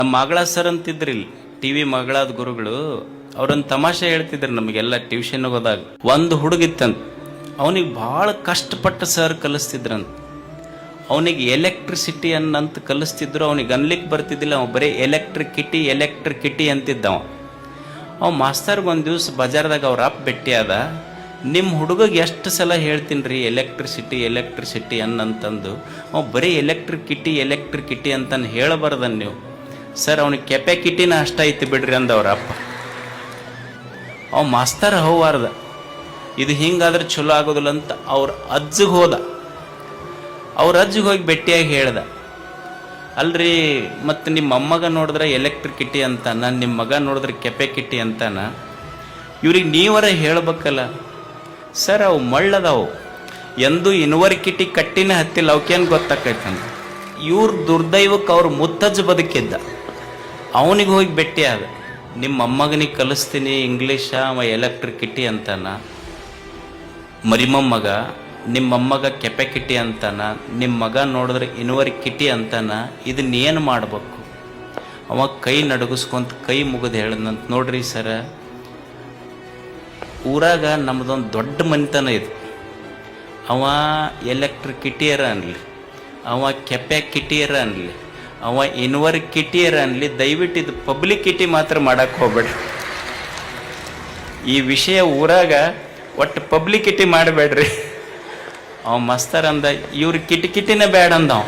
ನಮ್ಮ ಮಗಳ sir ಅಂತಿದ್ರಿಲ್ಲ, TV ಮಗಳಾದ ಗುರುಗಳು ಅವ್ರೊಂದು ತಮಾಷೆ ಹೇಳ್ತಿದ್ರು ನಮಗೆಲ್ಲ ಟ್ಯೂಷನ್ ಹೋದಾಗ. ಒಂದು ಹುಡುಗಿತ್ತಂತ, ಅವನಿಗೆ ಭಾಳ ಕಷ್ಟಪಟ್ಟು ಸರ್ ಕಲಿಸ್ತಿದ್ರಂತ. ಅವನಿಗೆ ಎಲೆಕ್ಟ್ರಿಸಿಟಿ ಅನ್ನಂತ ಕಲಿಸ್ತಿದ್ರು. ಅವನಿಗೆ ಅನ್ಲಿಕ್ಕೆ ಬರ್ತಿದ್ದಿಲ್ಲ, ಅವ ಬರೀ ಎಲೆಕ್ಟ್ರಿಕಿಟಿ ಅಂತಿದ್ದವ. ಅವ ಮಾಸ್ತರ್ಗೆ ಒಂದು ದಿವ್ಸ ಬಜಾರ್ದಾಗ ಅವ್ರ ಅಪ್ಪ ಭೇಟಿ ಆದ. ನಿಮ್ಮ ಹುಡುಗಗೆ ಎಷ್ಟು ಸಲ ಹೇಳ್ತೀನಿ ರೀ ಎಲೆಕ್ಟ್ರಿಸಿಟಿ ಅನ್ನಂತಂದು, ಅವ ಬರೀ ಎಲೆಕ್ಟ್ರಿಕಿಟಿ ಅಂತಂದು ಹೇಳಬಾರ್ದನ್ ನೀವು. ಸರ್ ಅವನಿಗೆ ಕೆಪಾಕಿಟಿನ ಅಷ್ಟ ಐತಿ ಬಿಡ್ರಿ ಅಂದವ್ರ ಅಪ್ಪ. ಅವ ಮಾಸ್ತರ್ ಹೋವಾರ್ದ, ಇದು ಹಿಂಗಾದ್ರೆ ಚಲೋ ಆಗೋದಿಲ್ಲ ಅಂತ ಅವ್ರ ಅಜ್ಜಿಗೆ ಹೋದ. ಅವ್ರ ಅಜ್ಜಿಗೆ ಹೋಗಿ ಭೇಟಿಯಾಗಿ ಹೇಳ್ದ, ಅಲ್ರಿ ಮತ್ತು ನಿಮ್ಮ ಅಮ್ಮಗ ನೋಡಿದ್ರೆ ಎಲೆಕ್ಟ್ರಿಕಿಟಿ ಅಂತಾನ, ನಿಮ್ಮ ಮಗ ನೋಡಿದ್ರೆ ಕೆಪಾಕಿಟಿ ಅಂತಾನ, ಇವ್ರಿಗೆ ನೀವರ ಹೇಳ್ಬೇಕಲ್ಲ. ಸರ್ ಅವು ಮಳ್ಳದವು, ಎಂದು ಯೂನಿವರ್ಸಿಟಿ ಕಟ್ಟಿನ ಹತ್ತಿಲ್ಲ, ಅವಕ್ಕೇನು ಗೊತ್ತಾಕೈತಂದ. ಇವ್ರ ದುರ್ದೈವಕ್ಕೆ ಅವ್ರ ಮುತ್ತಜ್ಜ ಬದುಕಿದ್ದ. ಅವನಿಗೆ ಹೋಗಿ ಭೇಟಿ ಆದ, ನಿಮ್ಮ ಅಮ್ಮಗನಿಗೆ ಕಲಿಸ್ತೀನಿ ಇಂಗ್ಲೀಷ, ಅವ ಎಲೆಕ್ಟ್ರಿಕಿಟಿ ಅಂತಾನ. ಮರಿಮಮ್ಮಗ ನಿಮ್ಮಮ್ಮಗ ಕೆಪಾಕಿಟಿ ಅಂತಾನ, ನಿಮ್ಮ ಮಗ ನೋಡಿದ್ರೆ ಯೂನಿವರ್ಸಿಟಿ ಅಂತಾನ, ಇದನ್ನೇನು ಮಾಡಬೇಕು? ಅವ ಕೈ ನಡಗಿಸ್ಕೊಂತ ಕೈ ಮುಗಿದು ಹೇಳಿದಂತ, ನೋಡ್ರಿ ಸರ, ಊರಾಗ ನಮ್ಮದೊಂದು ದೊಡ್ಡ ಮನೆತನ ಇದು. ಅವ ಎಲೆಕ್ಟ್ರಿಕಿಟಿಯರ ಅನ್ನಲಿ, ಅವ ಕೆಪಾಕಿಟಿಯರ ಅನ್ನಲಿ, ಅವ ಯೂನಿವರ್ಸಿಟಿಯರ ಅನ್ನಲಿ, ದಯವಿಟ್ಟು ಇದು ಪಬ್ಲಿಕಿಟಿ ಮಾತ್ರ ಮಾಡಕ್ಕೆ ಹೋಗ್ಬೇಡ್ರಿ. ಈ ವಿಷಯ ಊರಾಗ ಒಟ್ಟು ಪಬ್ಲಿಕಿಟಿ ಮಾಡಬೇಡ್ರಿ. ಅವ ಮಸ್ತರ್ ಅಂದ, ಇವ್ರ ಕಿಟಿಕಿಟಿನೇ ಬೇಡ ಅಂದವ.